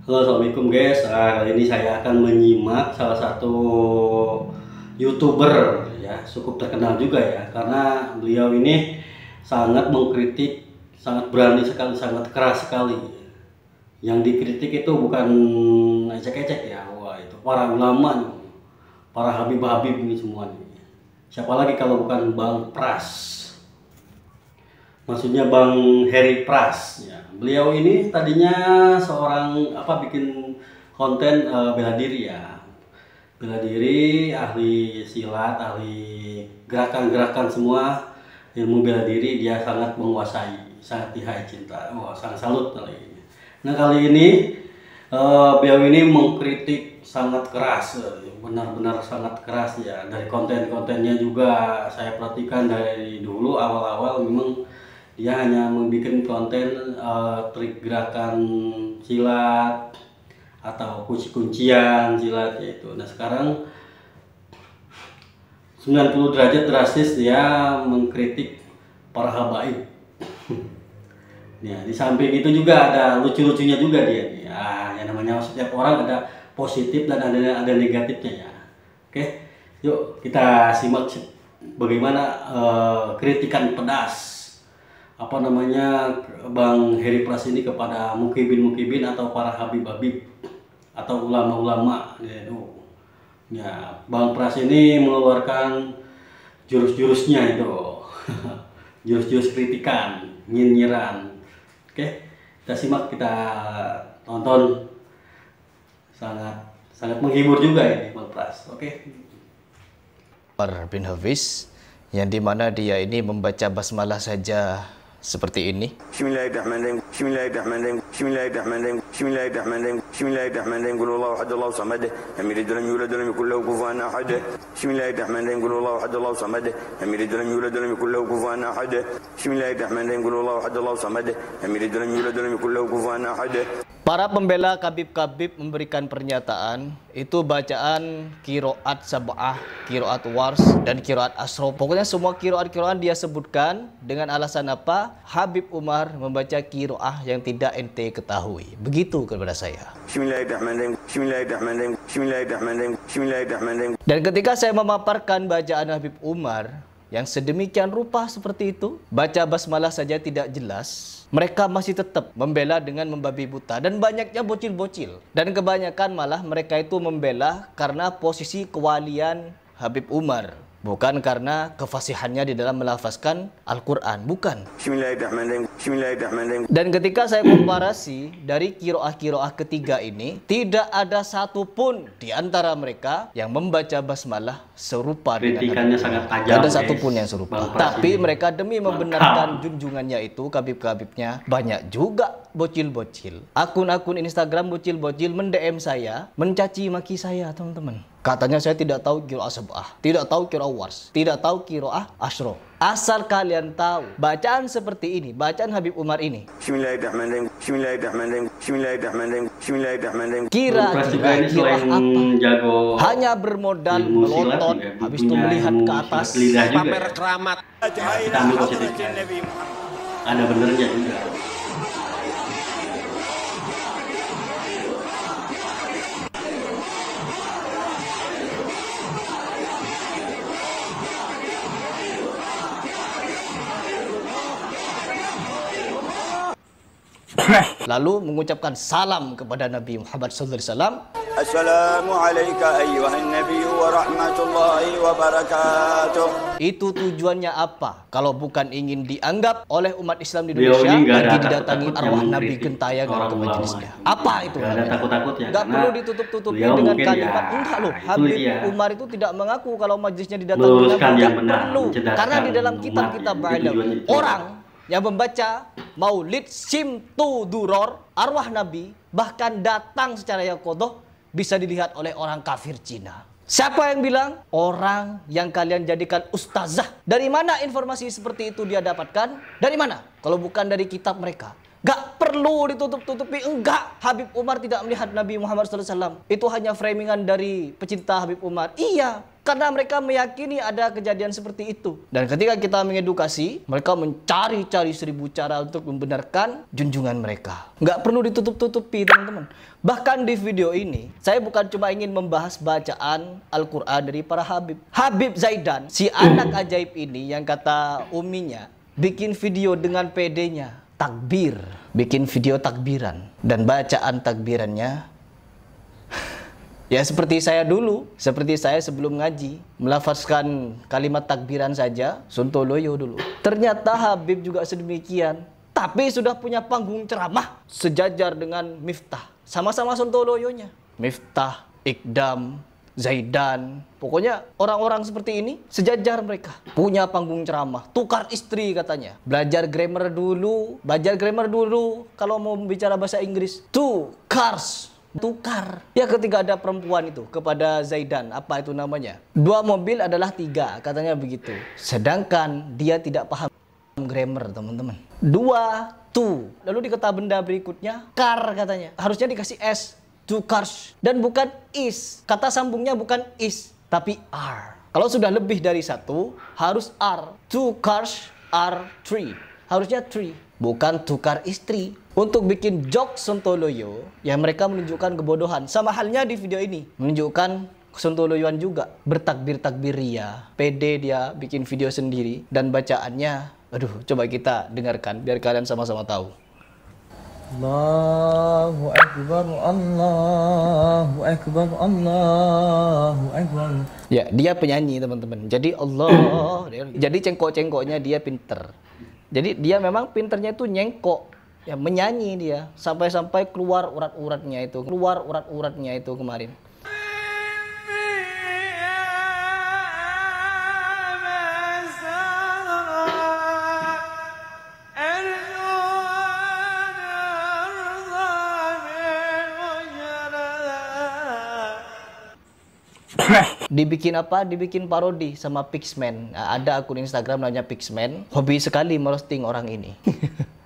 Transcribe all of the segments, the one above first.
Halo, assalamualaikum guys. Kali ini saya akan menyimak salah satu YouTuber ya, cukup terkenal juga ya, karena beliau ini sangat mengkritik, sangat berani sekali, sangat keras sekali. Yang dikritik itu bukan ecek-ecek ya, wah itu para ulama nih, para habib-habib ini semua nih. Siapa lagi kalau bukan Bang Pras? Maksudnya Bang Heri Pras ya. Beliau ini tadinya seorang bikin konten bela diri ya. Bela diri, ahli silat, ahli gerakan-gerakan semua, ilmu bela diri dia sangat menguasai, sangat lihai cinta. Wah, sangat salut kali ini. Nah, kali ini beliau ini mengkritik sangat keras, benar-benar sangat keras ya. Dari konten-kontennya juga saya perhatikan dari dulu awal-awal memang dia hanya membuat konten trik gerakan silat atau kunci-kuncian silat yaitu. Nah, sekarang 90 derajat drastis dia mengkritik para habaib. Ya, di samping itu juga ada lucu-lucunya juga dia. Ya, yang namanya setiap orang ada positif dan ada negatifnya ya. Oke, yuk kita simak bagaimana kritikan pedas Bang Heri Pras ini kepada mukibin atau para habib-habib atau ulama-ulama gitu. Ya, Bang Pras ini mengeluarkan jurus-jurusnya itu. Jurus-jurus kritikan, nyinyiran. Oke, kita simak, kita tonton. Sangat menghibur juga ini Bang Pras. Oke. Umar bin Hafiz, yang dimana dia ini membaca basmalah saja seperti ini. Bismillahirrahmanirrahim. Bismillahirrahmanirrahim. Bismillahirrahmanirrahim. Bismillahirrahmanirrahim. Bismillahirrahmanirrahim. Qul huwallahu ahad, Allahu samad. Lam yalid wa lam yulad wa lam yakul lahu kufuwan ahad. Bismillahirrahmanirrahim. Qul huwallahu ahad, Allahu samad. Lam yalid wa lam yulad wa lam yakul lahu kufuwan ahad. Bismillahirrahmanirrahim. Qul huwallahu ahad, Allahu samad. Lam yalid wa lam yulad wa lam yakul lahu kufuwan ahad. Para pembela kabib-kabib memberikan pernyataan itu bacaan kiroat sab'ah, kiroat wars, dan kiroat asro. Pokoknya semua kiroat-kiroat dia sebutkan dengan alasan apa? Habib Umar membaca kiroah yang tidak ente ketahui. Begitu kepada saya. Bismillahirrahmanirrahim. Bismillahirrahmanirrahim. Bismillahirrahmanirrahim. Bismillahirrahmanirrahim. Dan ketika saya memaparkan bacaan Habib Umar yang sedemikian rupa seperti itu, baca basmalah saja tidak jelas, mereka masih tetap membela dengan membabi buta. Dan banyaknya bocil-bocil. Dan kebanyakan malah mereka itu membela karena posisi kewalian Habib Umar, bukan karena kefasihannya di dalam melafazkan Al-Quran. Bukan. Bismillahirrahmanirrahim. Bismillahirrahmanirrahim. Dan ketika saya komparasi dari kiroah-kiroah ketiga ini, tidak ada satupun di antara mereka yang membaca basmalah serupa dengan Kritikannya sangat tajam. tidak ada satupun yang serupa. Tapi mereka demi membenarkan junjungannya itu, kabib-kabibnya, banyak juga bocil-bocil. Akun-akun Instagram bocil-bocil mendm saya, mencaci maki saya, teman-teman. Katanya saya tidak tahu kiroah sab'ah, tidak tahu kiroah wars, tidak tahu kiroah asyro. Asal kalian tahu, bacaan seperti ini, bacaan Habib Umar ini, Bismillahirrahmanirrahim. Bismillahirrahmanirrahim. Bismillahirrahmanirrahim. Bismillahirrahmanirrahim. kira-kira kiroah apa? Jago Hanya bermodal melotot, habis itu melihat ke atas, pamer keramat. Kita ambil positifnya. Ada benernya juga. lalu mengucapkan salam kepada Nabi Muhammad SAW. Assalamualaikum ayyuhan nabiy wa rahmatullahi wa barakatuh. Itu tujuannya apa? Kalau bukan ingin dianggap oleh umat Islam di Indonesia lagi didatangi arwah Nabi gentayangan ke majelisnya. Apa itu? Gak ada takut-takutnya. Gak perlu ditutup-tutupi dengan kalimat enggak loh. Habib Umar itu tidak mengaku kalau majelisnya didatangi Nabi. Gak perlu. Karena di dalam kitab-kitab orang yang membaca Maulid Simtu Duror, arwah Nabi, bahkan datang secara yaqodoh, bisa dilihat oleh orang kafir Cina. Siapa yang bilang? Orang yang kalian jadikan ustazah. Dari mana informasi seperti itu dia dapatkan? Dari mana? Kalau bukan dari kitab mereka. Gak perlu ditutup-tutupi. Enggak, Habib Umar tidak melihat Nabi Muhammad SAW. Itu hanya framingan dari pecinta Habib Umar. Iya, karena mereka meyakini ada kejadian seperti itu. Dan ketika kita mengedukasi, mereka mencari-cari 1000 cara untuk membenarkan junjungan mereka. Nggak perlu ditutup-tutupi, teman-teman. Bahkan di video ini, saya bukan cuma ingin membahas bacaan Al-Quran dari para Habib. Habib Zaidan, si anak ajaib ini yang kata uminya, bikin video dengan PD-nya, takbir. Bikin video takbiran. Dan bacaan takbirannya ya seperti saya dulu, seperti saya sebelum ngaji, melafazkan kalimat takbiran saja, sontoloyo dulu. Ternyata Habib juga sedemikian, tapi sudah punya panggung ceramah sejajar dengan Miftah. Sama-sama sontoloyonya. Miftah, Iqdam, Zaidan, pokoknya orang-orang seperti ini sejajar mereka. Punya panggung ceramah, tukar istri katanya. Belajar grammar dulu, kalau mau bicara bahasa Inggris. Tukar. Ya ketika ada perempuan itu kepada Zaidan, apa itu namanya? 2 mobil adalah 3, katanya begitu. Sedangkan dia tidak paham grammar, teman-teman. 2, lalu di kata benda berikutnya, car katanya. Harusnya dikasih S, 2 cars. Dan bukan is. Kata sambungnya bukan is, tapi are. Kalau sudah lebih dari 1, harus are. 2 cars are 3. Harusnya 3. Bukan tukar istri. Untuk bikin jok sontoloyo, ya mereka menunjukkan kebodohan. Sama halnya di video ini, menunjukkan sontoloyoan juga. Bertakbir-takbir ria, pede dia bikin video sendiri. Dan bacaannya, aduh, coba kita dengarkan biar kalian sama-sama tahu. Allahu Akbar, Allahu Akbar, Allahu Akbar. Ya, dia penyanyi, teman-teman. Jadi Allah, jadi cengkok-cengkoknya dia pinter. Jadi dia memang pinternya itu nyengkok. Ya, menyanyi dia sampai-sampai keluar urat-uratnya itu kemarin. Dibikin apa? Dibikin parodi sama Pixman. Nah, ada akun Instagram namanya Pixman. Hobi sekali merosting orang ini.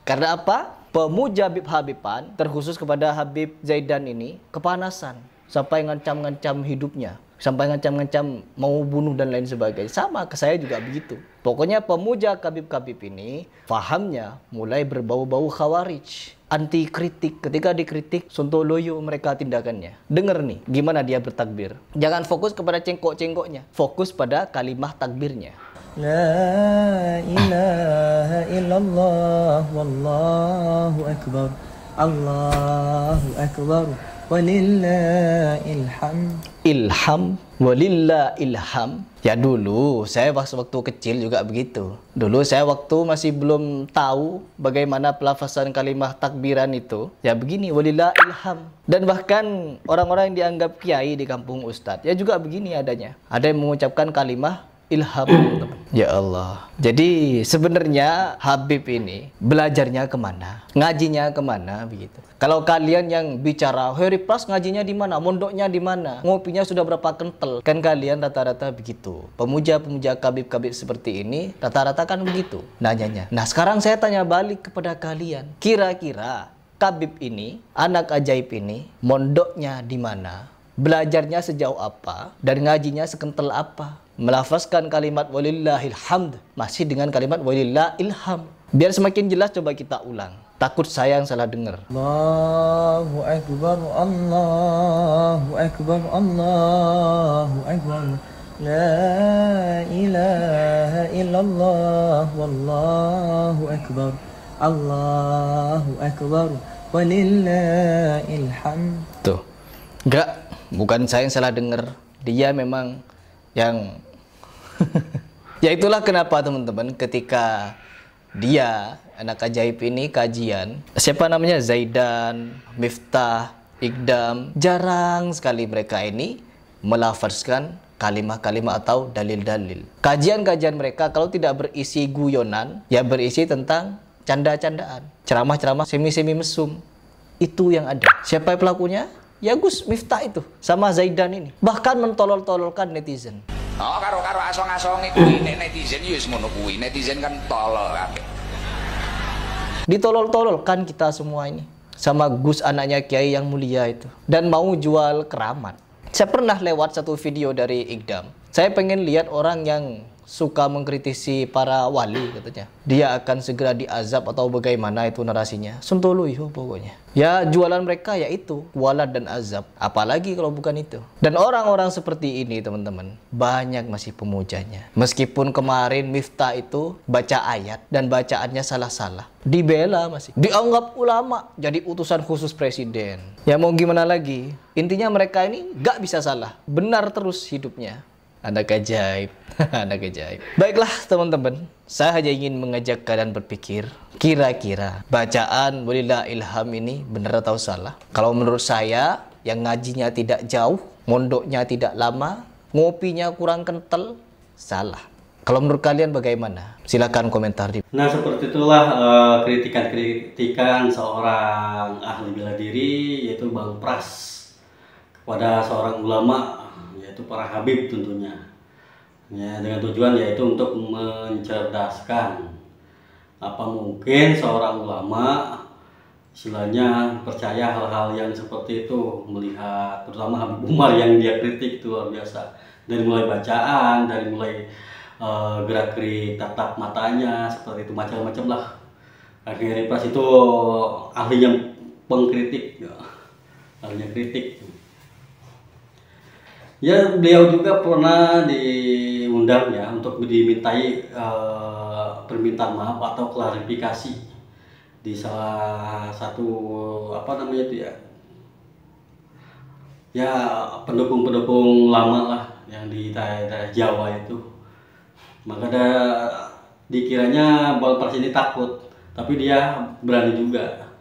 Karena apa? Pemuja Habib-Habiban, terkhusus kepada Habib Zaidan ini, kepanasan. Sampai ngancam-ngancam hidupnya. Sampai ngancam-ngancam mau bunuh dan lain sebagainya. Sama ke saya juga begitu. Pokoknya pemuja Habib-Habib ini, fahamnya mulai berbau-bau khawarij. Anti kritik. Ketika dikritik, sontoloyo mereka tindakannya. Dengar nih, gimana dia bertakbir. Jangan fokus kepada cengkok-cengkoknya. Fokus pada kalimah takbirnya. La ilaha illallah, wallahu akbar, Allahu akbar, walillahil hamd. Ilham, walillahil hamd. Ya dulu, saya waktu kecil juga begitu. Dulu saya waktu masih belum tahu bagaimana pelafazan kalimah takbiran itu. Ya begini, walillahil hamd. Dan bahkan orang-orang yang dianggap kiai di kampung Ustadz, ya juga begini adanya. Ada yang mengucapkan kalimah ilham, teman-teman. Ya Allah. Jadi sebenarnya Habib ini belajarnya kemana? Ngajinya kemana begitu? Kalau kalian yang bicara, Harry Pras ngajinya di mana? Mondoknya di mana? Ngopinya sudah berapa kental? Kan kalian rata-rata begitu. Pemuja-pemuja kabib-kabib seperti ini rata-rata kan begitu nanyanya. Nah sekarang saya tanya balik kepada kalian. Kira-kira kabib ini, anak ajaib ini, mondoknya di mana? Belajarnya sejauh apa? Dan ngajinya sekental apa? Melafazkan kalimat walillahil hamd masih dengan kalimat walillahil hamd. Biar semakin jelas coba kita ulang. Takut saya yang salah dengar. Allahu Akbar, Allahu Akbar, Allahu Akbar. La ilaha illallah, wallahu akbar, Allahu Akbar, walillahil hamd. Tuh. Enggak, bukan saya yang salah dengar. Dia memang yang ya itulah kenapa teman-teman ketika dia anak ajaib ini kajian, siapa namanya, Zaidan, Miftah, Iqdam, jarang sekali mereka ini melafazkan kalimah-kalimah atau dalil-dalil. Kajian-kajian mereka kalau tidak berisi guyonan, ya berisi tentang canda-candaan, ceramah-ceramah semi-semi mesum. Itu yang ada. Siapa pelakunya? Ya Gus Miftah itu sama Zaidan ini. Bahkan mentolol-tololkan netizen. Oh karo-karo asong-asonge kuwi nek netizen yo wis ngono kuwi. Netizen kan tolol kabeh. Ditolol-tololkan kita semua ini sama Gus anaknya Kiai yang mulia itu, dan mau jual keramat. Saya pernah lewat satu video dari Ikdam. Saya pengen lihat orang yang suka mengkritisi para wali, katanya dia akan segera diazab atau bagaimana itu narasinya. Sentolo yo pokoknya. Ya jualan mereka yaitu kualat dan azab. Apalagi kalau bukan itu. Dan orang-orang seperti ini teman-teman, banyak masih pemujanya. Meskipun kemarin Miftah itu baca ayat dan bacaannya salah-salah, dibela masih. Dianggap ulama jadi utusan khusus presiden. Ya mau gimana lagi? Intinya mereka ini gak bisa salah. Benar terus hidupnya. Anak ajaib, anak ajaib. Baiklah teman-teman, saya hanya ingin mengajak kalian berpikir, kira-kira bacaan Walillah Ilham ini benar atau salah? Kalau menurut saya, yang ngajinya tidak jauh, mondoknya tidak lama, ngopinya kurang kental, salah. Kalau menurut kalian bagaimana? Silakan komentar di. Nah, seperti itulah kritikan seorang ahli bela diri, yaitu Bang Pras, kepada seorang ulama, yaitu para habib tentunya, ya, dengan tujuan yaitu untuk mencerdaskan. Apa mungkin seorang ulama istilahnya percaya hal-hal yang seperti itu, melihat terutama Habib Umar yang dia kritik itu luar biasa, dari mulai bacaan, dari mulai gerak-gerik tatap matanya, seperti itu macam-macam lah. Akhirnya Pras itu ahlinya pengkritik, ya, ahlinya kritik. Ya, beliau juga pernah diundang ya untuk dimintai permintaan maaf atau klarifikasi di salah satu apa namanya itu ya, ya pendukung-pendukung lama lah yang di daerah Jawa itu. Maka dikiranya Bang Pras ini takut, tapi dia berani juga.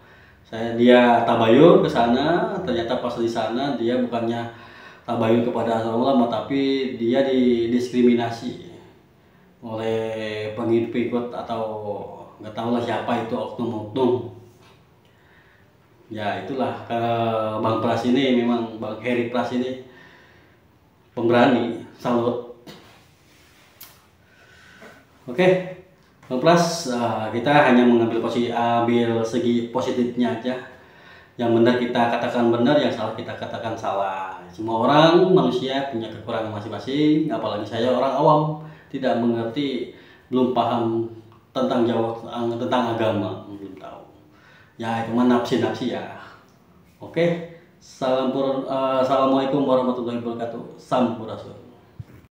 Dia tabayun ke sana, ternyata pas di sana dia bukannya tabayun kepada seorang ulama, tapi dia didiskriminasi oleh pengikut atau nggak tahu lah siapa itu, oknum-oknum. Ya itulah, Bang Pras ini memang, Bang Heri Pras ini pemberani, salut. Oke, Bang Pras, kita hanya mengambil segi positifnya aja. Yang benar kita katakan benar, yang salah kita katakan salah. Semua orang manusia punya kekurangan masing-masing, apalagi saya orang awam, tidak mengerti, belum paham tentang tentang agama, belum tahu. Ya itu mah nafsi-nafsi ya. Oke, assalamualaikum warahmatullahi wabarakatuh. Sampurasun.